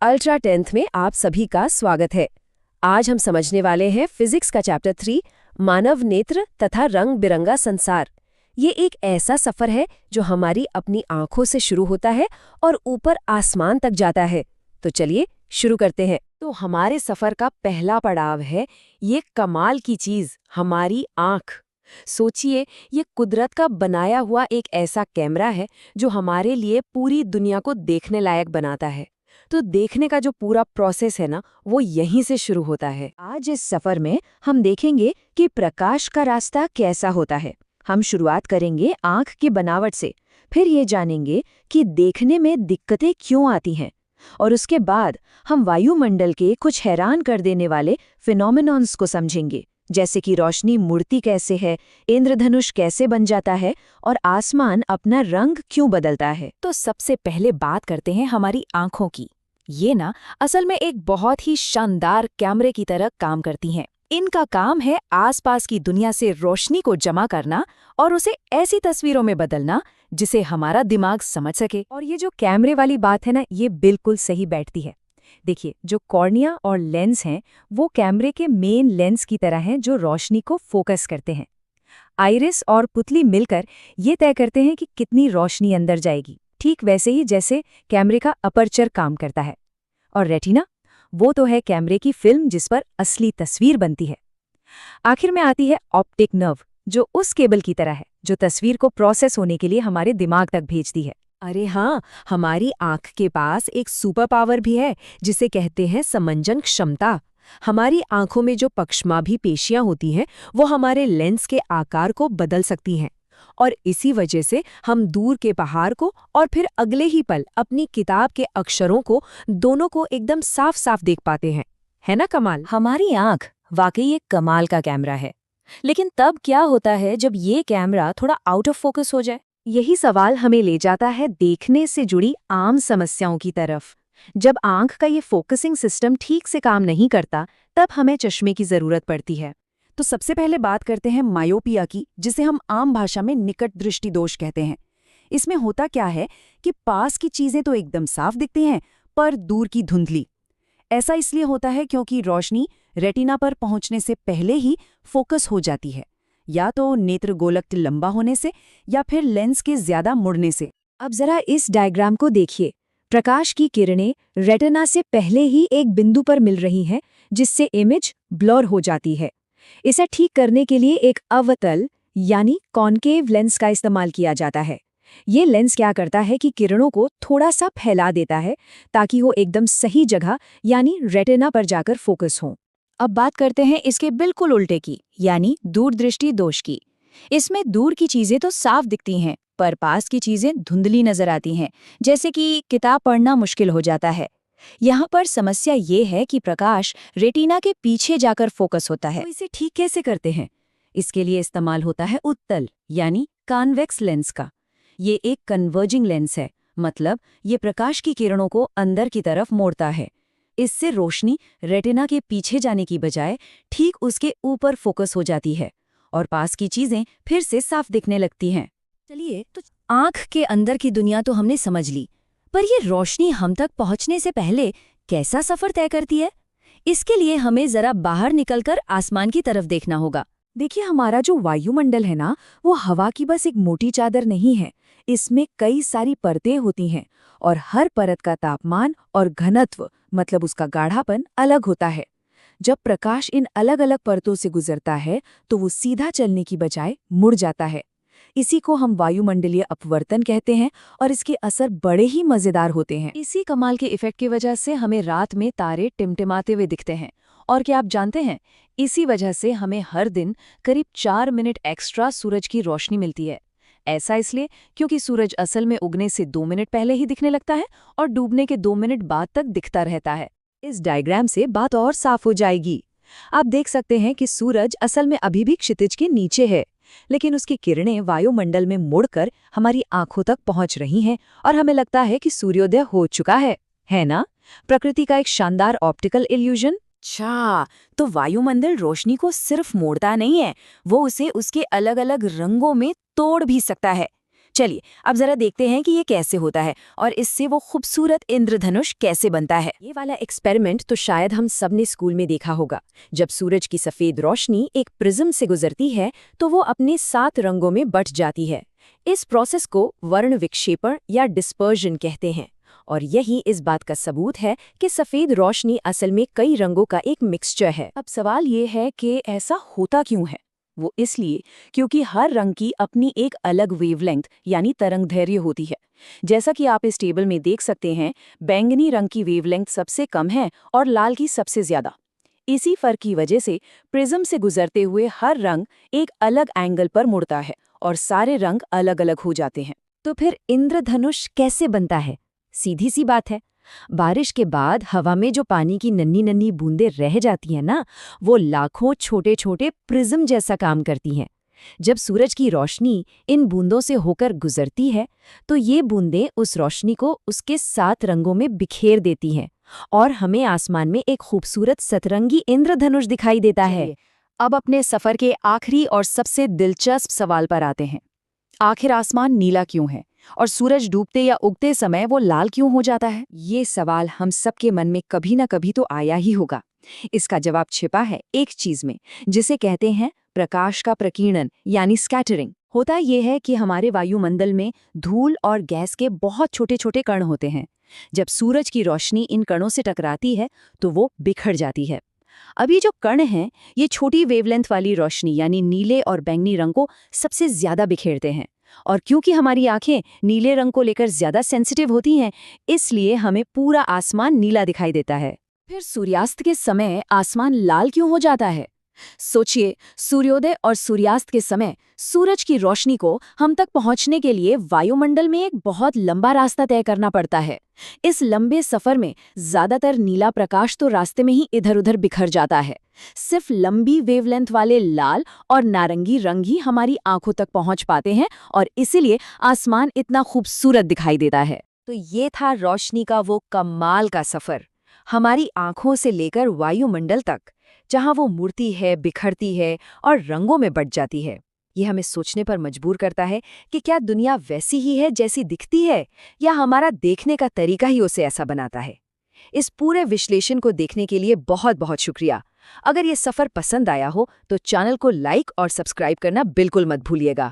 Ultra tenth में आप सभी का स्वागत है। आज हम समझने वाले हैं फिजिक्स का चैप्टर 3 मानव नेत्र तथा रंग बिरंगा संसार। ये एक ऐसा सफर है जो हमारी अपनी आंखों से शुरू होता है और ऊपर आसमान तक जाता है। तो चलिए शुरू करते हैं। तो हमारे सफर का पहला पड़ाव है ये कमाल की चीज, हमारी आंख। सोचिए, ये कुदरत का बनाया हुआ एक ऐसा कैमरा है जो हमारे लिए पूरी दुनिया को देखने लायक बनाता है। तो देखने का जो पूरा प्रोसेस है ना, वो यहीं से शुरू होता है। आज इस सफर में हम देखेंगे कि प्रकाश का रास्ता कैसा होता है। हम शुरुआत करेंगे आंख की बनावट से, फिर ये जानेंगे कि देखने में दिक्कतें क्यों आती हैं, और उसके बाद हम वायुमंडल के कुछ हैरान कर देने वाले फिनोमिनॉन्स को समझेंगे, जैसे कि रोशनी मुड़ती कैसे है, इंद्रधनुष कैसे बन जाता है और आसमान अपना रंग क्यों बदलता है। तो सबसे पहले बात करते हैं हमारी आंखों की। ये ना असल में एक बहुत ही शानदार कैमरे की तरह काम करती हैं। इनका काम है आसपास की दुनिया से रोशनी को जमा करना और उसे ऐसी तस्वीरों में बदलना जिसे हमारा दिमाग समझ सके। और ये जो कैमरे वाली बात है ना, ये बिल्कुल सही बैठती है। देखिए, जो कॉर्निया और लेंस हैं वो कैमरे के मेन लेंस की तरह हैं जो रोशनी को फोकस करते हैं। आइरिस और पुतली मिलकर ये तय करते हैं कि कितनी रोशनी अंदर जाएगी, ठीक वैसे ही जैसे कैमरे का अपर्चर काम करता है। और रेटिना, वो तो है कैमरे की फिल्म जिस पर असली तस्वीर बनती है। आखिर में आती है ऑप्टिक नर्व, जो उस केबल की तरह है जो तस्वीर को प्रोसेस होने के लिए हमारे दिमाग तक भेजती है। अरे हाँ, हमारी आंख के पास एक सुपर पावर भी है जिसे कहते हैं समंजन क्षमता। हमारी आंखों में जो पक्षमाभी पेशियां होती हैं वो हमारे लेंस के आकार को बदल सकती हैं, और इसी वजह से हम दूर के पहाड़ को और फिर अगले ही पल अपनी किताब के अक्षरों को दोनों को एकदम साफ साफ देख पाते हैं। है ना कमाल? हमारी आंख वाकई एक कमाल का कैमरा है। लेकिन तब क्या होता है जब ये कैमरा थोड़ा आउट ऑफ फोकस हो जाए? यही सवाल हमें ले जाता है देखने से जुड़ी आम समस्याओं की तरफ। जब आंख का ये फोकसिंग सिस्टम ठीक से काम नहीं करता, तब हमें चश्मे की जरूरत पड़ती है। तो सबसे पहले बात करते हैं मायोपिया की, जिसे हम आम भाषा में निकट दृष्टि दोष कहते हैं। इसमें होता क्या है कि पास की चीजें तो एकदम साफ दिखती हैं, पर दूर की धुंधली। ऐसा इसलिए होता है क्योंकि रोशनी रेटिना पर पहुंचने से पहले ही फोकस हो जाती है, या तो नेत्र गोलक लंबा होने से या फिर लेंस के ज्यादा मुड़ने से। अब जरा इस डायग्राम को देखिए। प्रकाश की किरणें रेटिना से पहले ही एक बिंदु पर मिल रही हैं, जिससे इमेज ब्लर हो जाती है। इसे ठीक करने के लिए एक अवतल यानी कॉन्केव लेंस का इस्तेमाल किया जाता है। ये लेंस क्या करता है कि किरणों को थोड़ा सा फैला देता है ताकि वो एकदम सही जगह यानी रेटिना पर जाकर फोकस हो। अब बात करते हैं इसके बिल्कुल उल्टे की, यानी दूरदृष्टि दोष की। इसमें दूर की चीजें तो साफ दिखती हैं, पर पास की चीजें धुंधली नजर आती हैं, जैसे कि किताब पढ़ना मुश्किल हो जाता है। यहाँ पर समस्या ये है कि प्रकाश रेटिना के पीछे जाकर फोकस होता है। तो इसे ठीक कैसे करते हैं? इसके लिए इस्तेमाल होता है उत्तल यानी कॉन्वेक्स लेंस का। ये एक कन्वर्जिंग लेंस है, मतलब ये प्रकाश की किरणों को अंदर की तरफ मोड़ता है। इससे रोशनी रेटिना के पीछे जाने की बजाय ठीक उसके ऊपर फोकस हो जाती है और पास की चीजें फिर से साफ दिखने लगती हैं। चलिए, तो आंख के अंदर की दुनिया तो हमने समझ ली, पर ये रोशनी हम तक पहुंचने से पहले कैसा सफर तय करती है? इसके लिए हमें जरा बाहर निकलकर आसमान की तरफ देखना होगा। देखिए, हमारा जो वायुमंडल है ना, वो हवा की बस एक मोटी चादर नहीं है। इसमें कई सारी परतें होती हैं और हर परत का तापमान और घनत्व, मतलब उसका गाढ़ापन, अलग होता है। जब प्रकाश इन अलग अलग परतों से गुजरता है तो वो सीधा चलने की बजाय मुड़ जाता है। इसी को हम वायुमंडलीय अपवर्तन कहते हैं और इसके असर बड़े ही मजेदार होते हैं। इसी कमाल के इफेक्ट की वजह से हमें रात में तारे टिमटिमाते हुए दिखते हैं। और क्या आप जानते हैं, इसी वजह से हमें हर दिन करीब 4 मिनट एक्स्ट्रा सूरज की रोशनी मिलती है। ऐसा इसलिए क्योंकि सूरज असल में उगने से 2 मिनट पहले ही दिखने लगता है और डूबने के 2 मिनट बाद तक दिखता रहता है। इस डायग्राम से बात और साफ हो जाएगी। आप देख सकते हैं कि सूरज असल में अभी भी क्षितिज के नीचे है, लेकिन उसकी किरणें वायुमंडल में मुड़कर हमारी आंखों तक पहुंच रही हैं और हमें लगता है कि सूर्योदय हो चुका है ना? प्रकृति का एक शानदार ऑप्टिकल इल्यूजन। अच्छा, तो वायुमंडल रोशनी को सिर्फ मोड़ता नहीं है, वो उसे उसके अलग अलग रंगों में तोड़ भी सकता है। चलिए अब जरा देखते हैं कि ये कैसे होता है और इससे वो खूबसूरत इंद्रधनुष कैसे बनता है। ये वाला एक्सपेरिमेंट तो शायद हम सब ने स्कूल में देखा होगा। जब सूरज की सफेद रोशनी एक प्रिज्म से गुजरती है तो वो अपने 7 रंगों में बंट जाती है। इस प्रोसेस को वर्ण विक्षेपण या डिस्पर्जन कहते हैं और यही इस बात का सबूत है कि सफेद रोशनी असल में कई रंगों का एक मिक्सचर है। अब सवाल ये है कि ऐसा होता क्यों है। वो इसलिए क्योंकि हर रंग की अपनी एक अलग वेवलेंथ यानी तरंगदैर्घ्य होती है। जैसा कि आप इस टेबल में देख सकते हैं, बैंगनी रंग की वेवलेंथ सबसे कम है और लाल की सबसे ज्यादा। इसी फर्क की वजह से प्रिज्म से गुजरते हुए हर रंग एक अलग एंगल पर मुड़ता है और सारे रंग अलग अलग हो जाते हैं। तो फिर इंद्रधनुष कैसे बनता है? सीधी सी बात है, बारिश के बाद हवा में जो पानी की नन्ही नन्ही बूंदें रह जाती हैं ना, वो लाखों छोटे छोटे प्रिज्म जैसा काम करती हैं। जब सूरज की रोशनी इन बूंदों से होकर गुजरती है तो ये बूंदें उस रोशनी को उसके 7 रंगों में बिखेर देती हैं और हमें आसमान में एक खूबसूरत सतरंगी इंद्रधनुष दिखाई देता है। अब अपने सफर के आखिरी और सबसे दिलचस्प सवाल पर आते हैं। आखिर आसमान नीला क्यों है और सूरज डूबते या उगते समय वो लाल क्यों हो जाता है? ये सवाल हम सबके मन में कभी ना कभी तो आया ही होगा। इसका जवाब छिपा है एक चीज में, जिसे कहते हैं प्रकाश का प्रकीर्णन यानी स्कैटरिंग। होता यह है कि हमारे वायुमंडल में धूल और गैस के बहुत छोटे छोटे कण होते हैं। जब सूरज की रोशनी इन कणों से टकराती है तो वो बिखर जाती है। अब ये जो कण हैं, ये छोटी वेवलेंथ वाली रोशनी यानी नीले और बैंगनी रंग को सबसे ज्यादा बिखेरते हैं। और क्योंकि हमारी आंखें नीले रंग को लेकर ज्यादा सेंसिटिव होती हैं, इसलिए हमें पूरा आसमान नीला दिखाई देता है। फिर सूर्यास्त के समय आसमान लाल क्यों हो जाता है? सोचिए, सूर्योदय और सूर्यास्त के समय सूरज की रोशनी को हम तक पहुंचने के लिए वायुमंडल में एक बहुत लंबा रास्ता तय करना पड़ता है। इस लंबे सफर में ज्यादातर नीला प्रकाश तो रास्ते में ही इधर-उधर बिखर जाता है। सिर्फ लंबी वेवलेंथ वाले लाल और नारंगी रंग ही हमारी आंखों तक पहुंच पाते हैं और इसीलिए आसमान इतना खूबसूरत दिखाई देता है। तो ये था रोशनी का वो कमाल का सफर, हमारी आंखों से लेकर वायुमंडल तक, जहां वो मुड़ती है, बिखरती है और रंगों में बट जाती है। ये हमें सोचने पर मजबूर करता है कि क्या दुनिया वैसी ही है जैसी दिखती है, या हमारा देखने का तरीका ही उसे ऐसा बनाता है। इस पूरे विश्लेषण को देखने के लिए बहुत बहुत शुक्रिया। अगर ये सफर पसंद आया हो तो चैनल को लाइक और सब्सक्राइब करना बिल्कुल मत भूलिएगा।